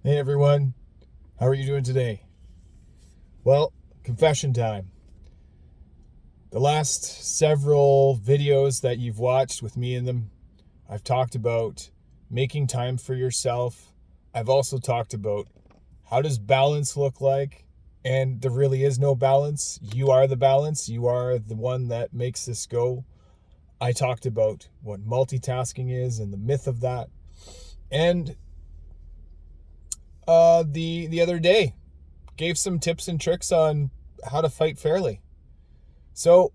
Hey everyone, how are you doing today? Well, confession time. The last several videos that you've watched with me in them, I've talked about making time for yourself. I've also talked about how does balance look like, and there really is no balance. You are the balance. You are the one that makes this go. I talked about what multitasking is and the myth of that. And the other day, gave some tips and tricks on how to fight fairly. So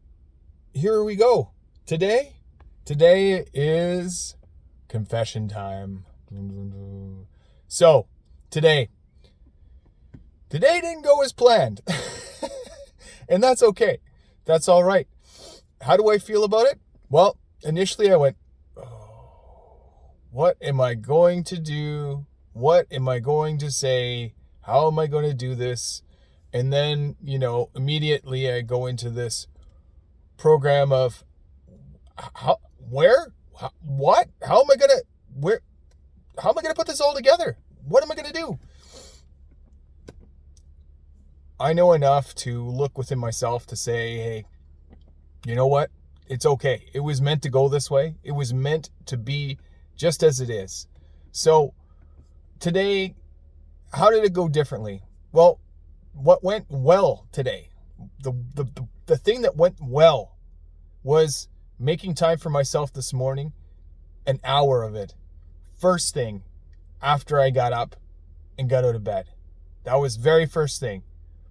here we go. Today is confession time. So today didn't go as planned. And that's okay. That's all right. How do I feel about it? Well, initially I went, oh, what am I going to do? What am I going to say? How am I going to do this? And then, immediately I go into this program of what? How am I going to put this all together? What am I going to do? I know enough to look within myself to say, hey, you know what? It's okay. It was meant to go this way. It was meant to be just as it is. So today, how did it go differently? Well, what went well today, the thing that went well was making time for myself this morning, an hour of it, first thing after I got up and got out of bed. That was very first thing.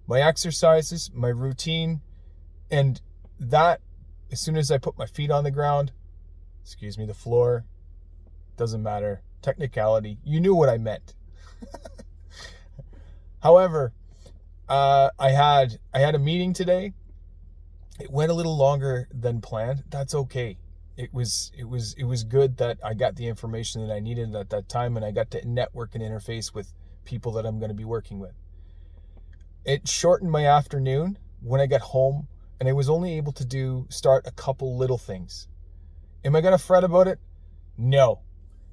My exercises, my routine, and that, as soon as I put my feet on the ground, the floor, doesn't matter, technicality, you knew what I meant. However, I had a meeting today. It went a little longer than planned. That's okay. It was good that I got the information that I needed at that time, and I got to network and interface with people that I'm going to be working with. It shortened my afternoon when I got home, and I was only able to start a couple little things. Am I going to fret about it? No.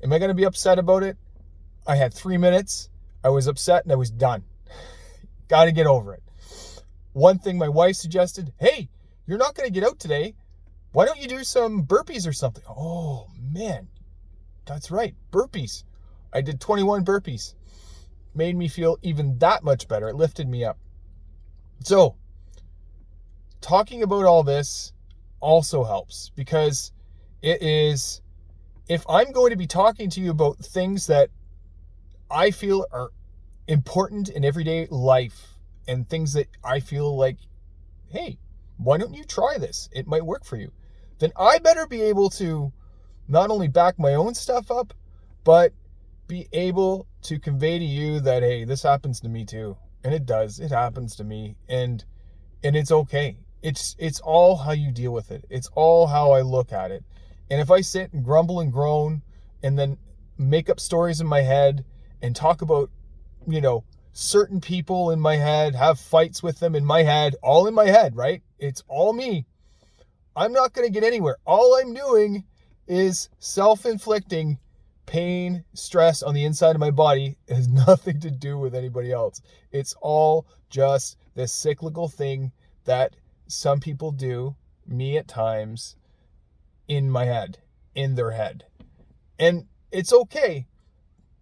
Am I going to be upset about it? I had 3 minutes. I was upset and I was done. Got to get over it. One thing my wife suggested, hey, you're not going to get out today. Why don't you do some burpees or something? Oh, man. That's right. Burpees. I did 21 burpees. Made me feel even that much better. It lifted me up. So, talking about all this also helps, because it is, if I'm going to be talking to you about things that I feel are important in everyday life and things that I feel like, hey, why don't you try this? It might work for you. Then I better be able to not only back my own stuff up, but be able to convey to you that, hey, this happens to me too. And it does. It happens to me. And it's okay. It's all how you deal with it. It's all how I look at it. And if I sit and grumble and groan and then make up stories in my head and talk about, certain people in my head, have fights with them in my head, all in my head, right? It's all me. I'm not going to get anywhere. All I'm doing is self-inflicting pain, stress on the inside of my body. It has nothing to do with anybody else. It's all just this cyclical thing that some people do, me at times, in my head, in their head. And it's okay.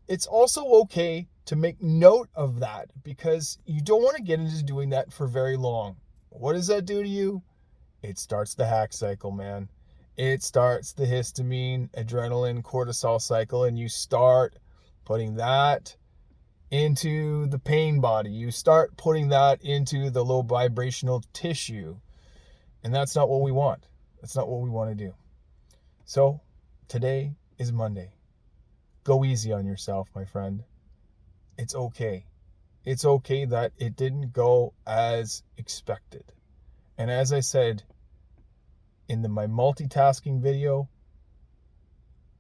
It's also okay to make note of that, because you don't want to get into doing that for very long. What does that do to you? It starts the hack cycle, man. It starts the histamine, adrenaline, cortisol cycle, and you start putting that into the pain body. You start putting that into the low vibrational tissue. And that's not what we want. That's not what we want to do. So, today is Monday. Go easy on yourself, my friend. It's okay. It's okay that it didn't go as expected. And as I said in my multitasking video,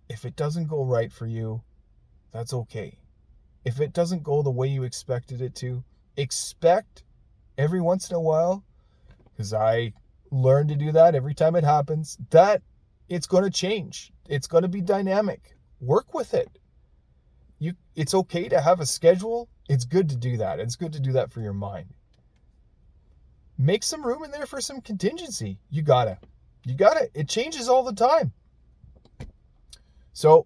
if it doesn't go right for you, that's okay. If it doesn't go the way you expected it to, expect every once in a while, because I learn to do that every time it happens, that it's going to change. It's going to be dynamic. Work with it. It's okay to have a schedule. It's good to do that. It's good to do that for your mind. Make some room in there for some contingency. You gotta. It changes all the time. So,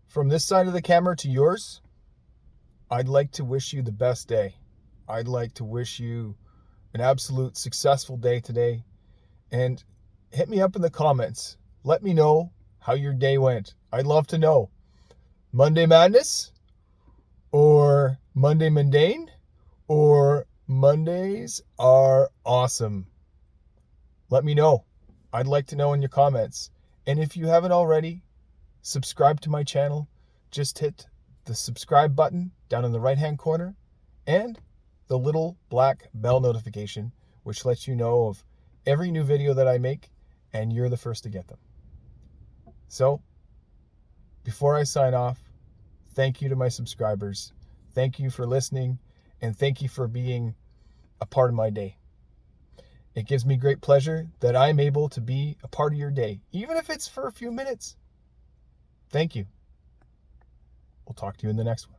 from this side of the camera to yours, I'd like to wish you the best day. I'd like to wish you an absolute successful day today. And hit me up in the comments. Let me know how your day went. I'd love to know. Monday Madness? Or Monday Mundane? Or Mondays are awesome? Let me know. I'd like to know in your comments. And if you haven't already, subscribe to my channel. Just hit the subscribe button down in the right-hand corner and the little black bell notification, which lets you know of every new video that I make, and you're the first to get them. So, before I sign off, thank you to my subscribers. Thank you for listening, and thank you for being a part of my day. It gives me great pleasure that I'm able to be a part of your day, even if it's for a few minutes. Thank you. We'll talk to you in the next one.